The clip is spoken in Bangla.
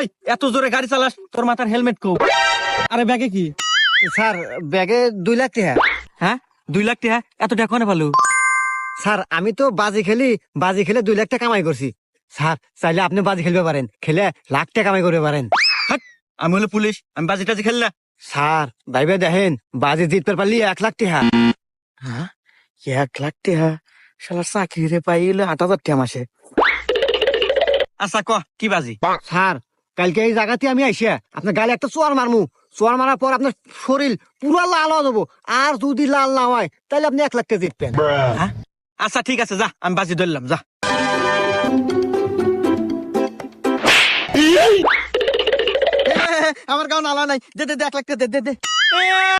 ওই এত জোরে গাড়ি চালাস, তোর মাথার হেলমেট কো? আরে ব্যাগে কি? স্যার ব্যাগে 2 লাখ টাকা। হ্যাঁ 2 লাখ টাকা? এত টাকা কোনে ভালো? স্যার আমি তো বাজি খেলে 2 লাখ টাকা কামাই করছি। স্যার চাইলে আপনি বাজি খেলতে পারেন, খেলে লাখ টাকা কামাই করতে পারেন। আমি হলো পুলিশ, আমি বাজি টাজি খেললা? স্যার ভাইবে দেখেন, বাজি জিততে পারলি 1 লাখ টাকা। হ্যাঁ 1 লাখ টাকা? শালা চাকরি রে পাইলে 8,000 টাকা মাসে। আচ্ছা ক কি বাজি? স্যার কালকে এই জায়গাতে আমি আইসা আপনার গালে একটা চোয়ার মারমু। চোয়ার মারার পর আপনার শরীর পুরো লাল হয়ে যাবো, আর যদি লাল না হয় তাহলে আপনি 1 লাখ টাকা জিতবেন। হ্যাঁ আচ্ছা ঠিক আছে, যা আমি বাজি ধরলাম, যা। আমার গাও নালা নাই, দে দে 1 লাখ টাকা দে দে দে।